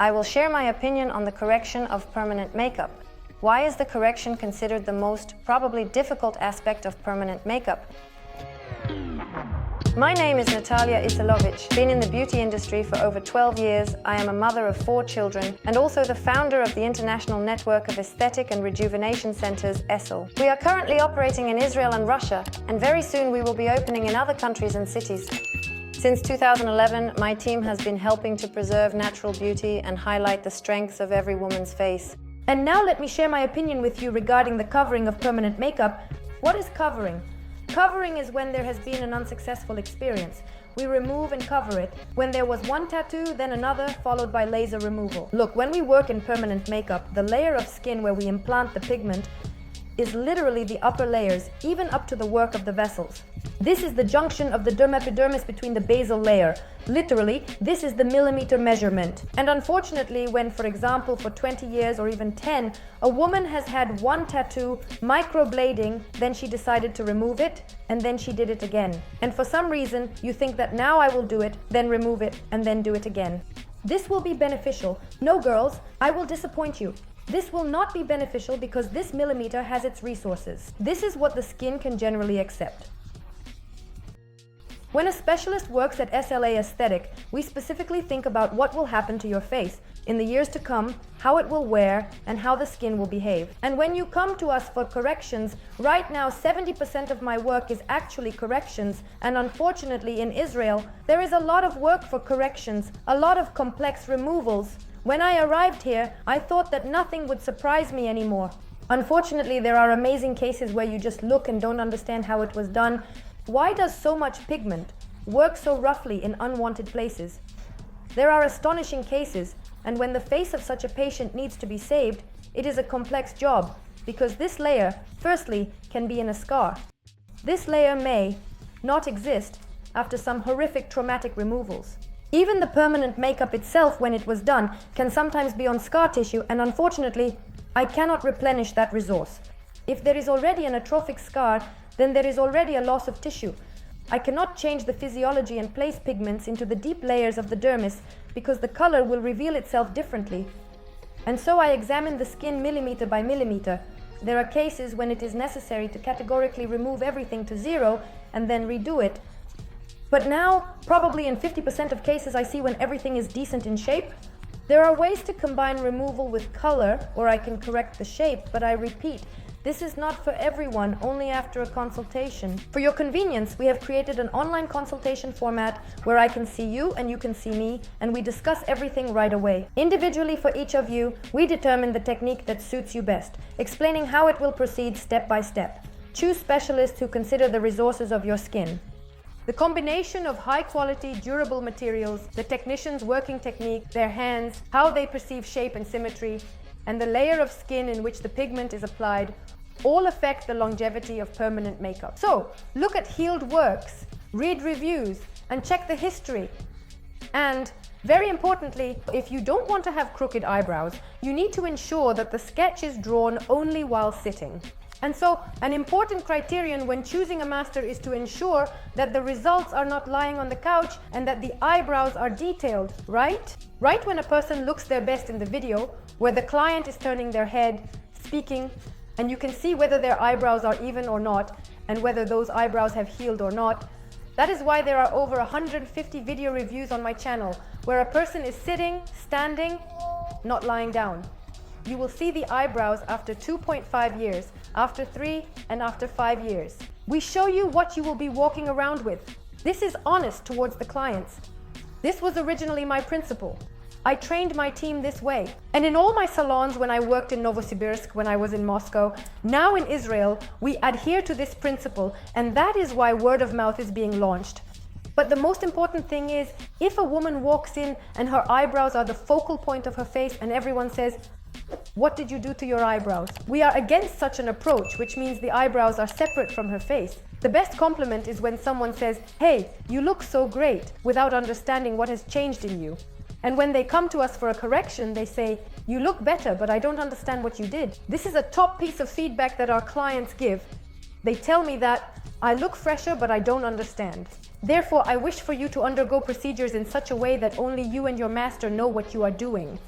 I will share my opinion on the correction of permanent makeup. Why is the correction considered the most, probably difficult aspect of permanent makeup? My name is Natalia Isilovic. Been in the beauty industry for over 12 years. I am a mother of 4 children and also the founder of the international network of aesthetic and rejuvenation centers, Esele. We are currently operating in Israel and Russia, and very soon we will be opening in other countries and cities. Since 2011, my team has been helping to preserve natural beauty and highlight the strengths of every woman's face. And now let me share my opinion with you regarding the covering of permanent makeup. What is covering? Covering is when there has been an unsuccessful experience. We remove and cover it. When there was one tattoo, then another, followed by laser removal. Look, when we work in permanent makeup, the layer of skin where we implant the pigment is literally the upper layers, even up to the work of the vessels. This is the junction of the dermaepidermis between the basal layer. Literally, this is the millimeter measurement. And unfortunately, when, for example, for 20 years or even 10, a woman has had one tattoo, microblading, then she decided to remove it, and then she did it again. And for some reason, you think that now I will do it, then remove it, and then do it again. This will be beneficial. No, girls, I will disappoint you. This will not be beneficial because this millimeter has its resources. This is what the skin can generally accept. When a specialist works at Esele Esthetics, we specifically think about what will happen to your face in the years to come, how it will wear, and how the skin will behave. And when you come to us for corrections, right now 70% of my work is actually corrections, and unfortunately in Israel, there is a lot of work for corrections, a lot of complex removals. When I arrived here, I thought that nothing would surprise me anymore. Unfortunately, there are amazing cases where you just look and don't understand how it was done. Why does so much pigment work so roughly in unwanted places? There are astonishing cases, and when the face of such a patient needs to be saved, it is a complex job, because this layer, firstly, can be in a scar. This layer may not exist after some horrific traumatic removals. Even the permanent makeup itself, when it was done, can sometimes be on scar tissue, and unfortunately, I cannot replenish that resource. If there is already an atrophic scar, then there is already a loss of tissue. I cannot change the physiology and place pigments into the deep layers of the dermis because the color will reveal itself differently. And so I examine the skin millimeter by millimeter. There are cases when it is necessary to categorically remove everything to zero and then redo it. But now, probably in 50% of cases, I see when everything is decent in shape. There are ways to combine removal with color, or I can correct the shape, but I repeat, this is not for everyone, only after a consultation. For your convenience, we have created an online consultation format where I can see you and you can see me, and we discuss everything right away. Individually for each of you, we determine the technique that suits you best, explaining how it will proceed step by step. Choose specialists who consider the resources of your skin. The combination of high-quality, durable materials, the technician's working technique, their hands, how they perceive shape and symmetry, and the layer of skin in which the pigment is applied all affect the longevity of permanent makeup. So, look at healed works, read reviews, and check the history. And, very importantly, if you don't want to have crooked eyebrows, you need to ensure that the sketch is drawn only while sitting. And so, an important criterion when choosing a master is to ensure that the results are not lying on the couch and that the eyebrows are detailed, right? Right when a person looks their best in the video, where the client is turning their head, speaking, and you can see whether their eyebrows are even or not, and whether those eyebrows have healed or not. That is why there are over 150 video reviews on my channel, where a person is sitting, standing, not lying down. You will see the eyebrows after 2.5 years, after 3, and after 5 years. We show you what you will be walking around with. This is honest towards the clients. This was originally my principle. I trained my team this way. And in all my salons when I worked in Novosibirsk, when I was in Moscow, now in Israel, we adhere to this principle, and that is why word of mouth is being launched. But the most important thing is, if a woman walks in and her eyebrows are the focal point of her face and everyone says, "What did you do to your eyebrows?" We are against such an approach, which means the eyebrows are separate from her face. The best compliment is when someone says, "Hey, you look so great," without understanding what has changed in you. And when they come to us for a correction, they say, "You look better, but I don't understand what you did." This is a top piece of feedback that our clients give. They tell me that I look fresher, but I don't understand. Therefore, I wish for you to undergo procedures in such a way that only you and your master know what you are doing.